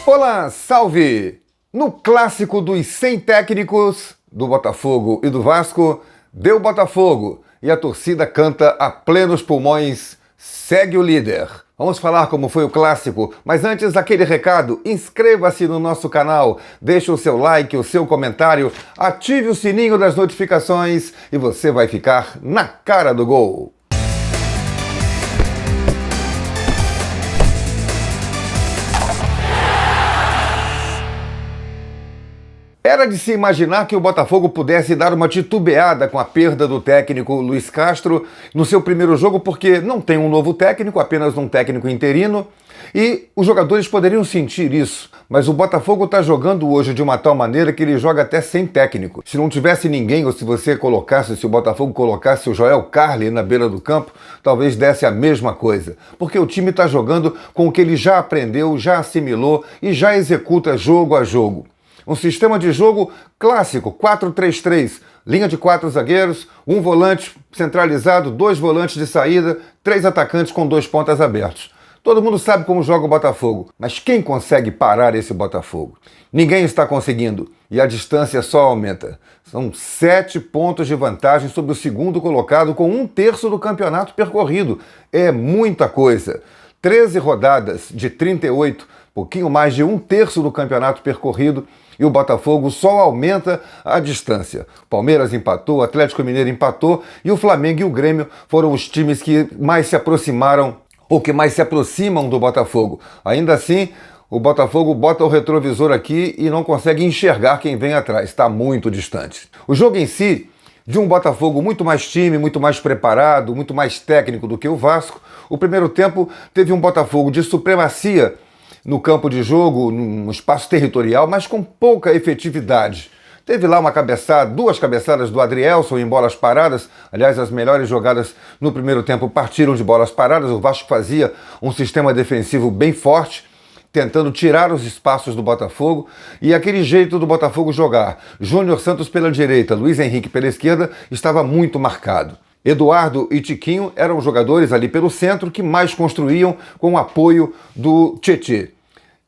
Olá, salve! No clássico dos 100 técnicos do Botafogo e do Vasco, deu Botafogo e a torcida canta a plenos pulmões, segue o líder. Vamos falar como foi o clássico, mas antes aquele recado, inscreva-se no nosso canal, deixe o seu like, o seu comentário, ative o sininho das notificações e você vai ficar na cara do gol. Era de se imaginar que o Botafogo pudesse dar uma titubeada com a perda do técnico Luiz Castro no seu primeiro jogo, porque não tem um novo técnico, apenas um técnico interino, e os jogadores poderiam sentir isso. Mas o Botafogo está jogando hoje de uma tal maneira que ele joga até sem técnico. Se não tivesse ninguém, ou se o Botafogo colocasse o Joel Carli na beira do campo, talvez desse a mesma coisa. Porque o time está jogando com o que ele já aprendeu, já assimilou e já executa jogo a jogo. Um sistema de jogo clássico, 4-3-3, linha de 4 zagueiros, um volante centralizado, 2 volantes de saída, 3 atacantes com 2 pontas abertos. Todo mundo sabe como joga o Botafogo, mas quem consegue parar esse Botafogo? Ninguém está conseguindo e a distância só aumenta. São 7 pontos de vantagem sobre o segundo colocado com 1/3 do campeonato percorrido. É muita coisa. 13 rodadas de 38, pouquinho mais de 1/3 do campeonato percorrido, e o Botafogo só aumenta a distância. O Palmeiras empatou, o Atlético Mineiro empatou e o Flamengo e o Grêmio foram os times que mais se aproximaram ou que mais se aproximam do Botafogo. Ainda assim, o Botafogo bota o retrovisor aqui e não consegue enxergar quem vem atrás. Está muito distante. O jogo em si, de um Botafogo muito mais time, muito mais preparado, muito mais técnico do que o Vasco, o primeiro tempo teve um Botafogo de supremacia no campo de jogo, no espaço territorial, mas com pouca efetividade. Teve lá uma cabeçada, 2 cabeçadas do Adrielson em bolas paradas. Aliás, as melhores jogadas no primeiro tempo partiram de bolas paradas. O Vasco fazia um sistema defensivo bem forte, tentando tirar os espaços do Botafogo, e aquele jeito do Botafogo jogar, Júnior Santos pela direita, Luiz Henrique pela esquerda, estava muito marcado. Eduardo e Tiquinho eram os jogadores ali pelo centro que mais construíam com o apoio do Tietê.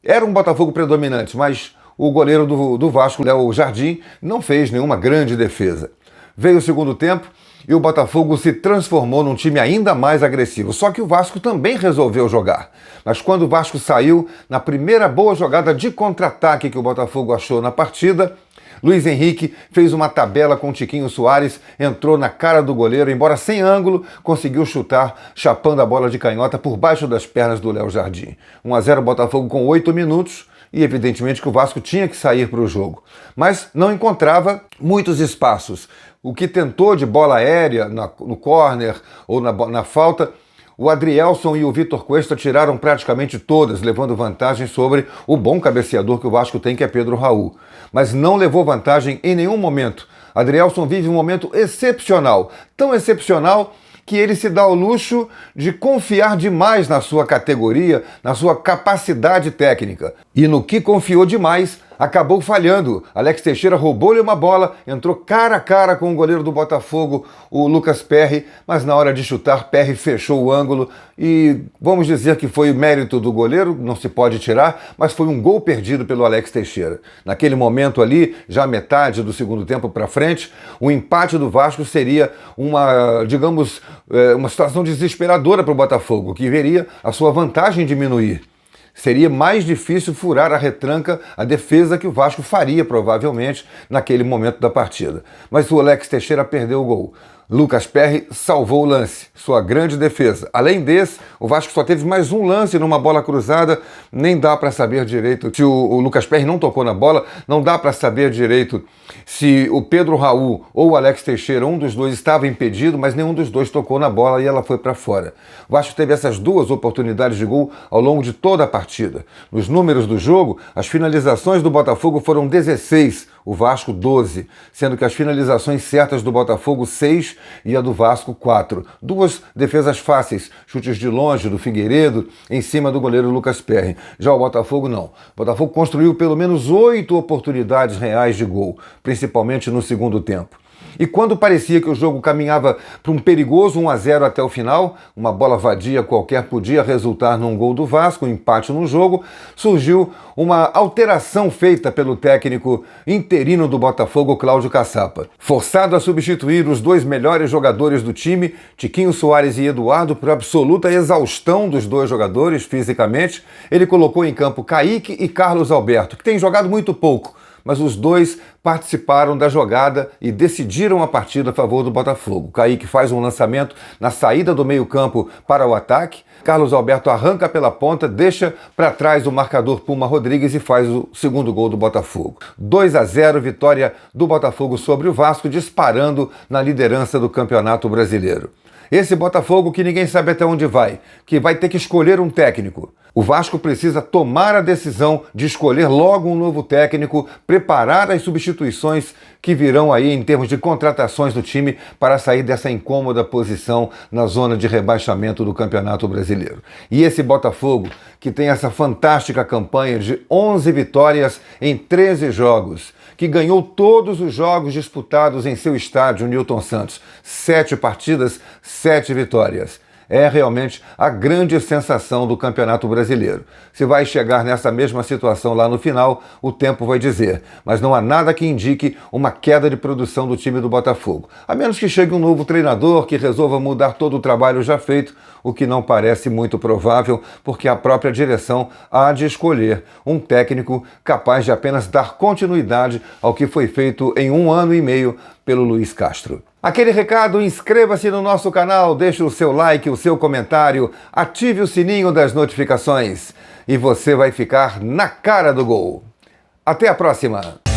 Era um Botafogo predominante, mas o goleiro do Vasco, Léo Jardim, não fez nenhuma grande defesa. Veio o segundo tempo e o Botafogo se transformou num time ainda mais agressivo. Só que o Vasco também resolveu jogar. Mas quando o Vasco saiu, na primeira boa jogada de contra-ataque que o Botafogo achou na partida, Luiz Henrique fez uma tabela com o Tiquinho Soares, entrou na cara do goleiro, embora sem ângulo, conseguiu chutar, chapando a bola de canhota por baixo das pernas do Léo Jardim. 1-0 Botafogo com 8 minutos e evidentemente que o Vasco tinha que sair para o jogo. Mas não encontrava muitos espaços. O que tentou de bola aérea no córner ou na falta, o Adrielson e o Vitor Cuesta tiraram praticamente todas, levando vantagem sobre o bom cabeceador que o Vasco tem, que é Pedro Raul. Mas não levou vantagem em nenhum momento. Adrielson vive um momento excepcional, tão excepcional que ele se dá ao luxo de confiar demais na sua categoria, na sua capacidade técnica. E no que confiou demais, acabou falhando. Alex Teixeira roubou-lhe uma bola, entrou cara a cara com o goleiro do Botafogo, o Lucas Perry, mas na hora de chutar, Perry fechou o ângulo e vamos dizer que foi mérito do goleiro, não se pode tirar, mas foi um gol perdido pelo Alex Teixeira. Naquele momento ali, já metade do segundo tempo para frente, o empate do Vasco seria uma situação desesperadora para o Botafogo, que veria a sua vantagem diminuir. Seria mais difícil furar a retranca, a defesa que o Vasco faria, provavelmente, naquele momento da partida. Mas o Alex Teixeira perdeu o gol. Lucas Perry salvou o lance, sua grande defesa. Além desse, o Vasco só teve mais um lance numa bola cruzada, nem dá para saber direito se o Lucas Perry não tocou na bola, não dá para saber direito se o Pedro Raul ou o Alex Teixeira, um dos dois estava impedido, mas nenhum dos dois tocou na bola e ela foi para fora. O Vasco teve essas 2 oportunidades de gol ao longo de toda a partida. Nos números do jogo, as finalizações do Botafogo foram 16, o Vasco 12, sendo que as finalizações certas do Botafogo 6 e a do Vasco 4. 2 defesas fáceis, chutes de longe do Figueiredo em cima do goleiro Lucas Perry. Já o Botafogo não. O Botafogo construiu pelo menos 8 oportunidades reais de gol, principalmente no segundo tempo. E quando parecia que o jogo caminhava para um perigoso 1-0 até o final, uma bola vadia qualquer podia resultar num gol do Vasco, um empate no jogo, surgiu uma alteração feita pelo técnico interino do Botafogo, Cláudio Caçapa. Forçado a substituir os dois melhores jogadores do time, Tiquinho Soares e Eduardo, por absoluta exaustão dos dois jogadores fisicamente, ele colocou em campo Kaique e Carlos Alberto, que têm jogado muito pouco, mas os dois participaram da jogada e decidiram a partida a favor do Botafogo. Kaique faz um lançamento na saída do meio-campo para o ataque. Carlos Alberto arranca pela ponta, deixa para trás o marcador Puma Rodrigues e faz o segundo gol do Botafogo. 2-0, vitória do Botafogo sobre o Vasco, disparando na liderança do Campeonato Brasileiro. Esse Botafogo que ninguém sabe até onde vai, que vai ter que escolher um técnico. O Vasco precisa tomar a decisão de escolher logo um novo técnico, preparar as substituições que virão aí em termos de contratações do time para sair dessa incômoda posição na zona de rebaixamento do Campeonato Brasileiro. E esse Botafogo, que tem essa fantástica campanha de 11 vitórias em 13 jogos, que ganhou todos os jogos disputados em seu estádio, Newton Santos, 7 partidas, 7 vitórias. É realmente a grande sensação do Campeonato Brasileiro. Se vai chegar nessa mesma situação lá no final, o tempo vai dizer. Mas não há nada que indique uma queda de produção do time do Botafogo. A menos que chegue um novo treinador que resolva mudar todo o trabalho já feito, o que não parece muito provável, porque a própria direção há de escolher um técnico capaz de apenas dar continuidade ao que foi feito em 1 ano e meio pelo Luiz Castro. Aquele recado, inscreva-se no nosso canal, deixe o seu like, o seu comentário, ative o sininho das notificações e você vai ficar na cara do gol. Até a próxima!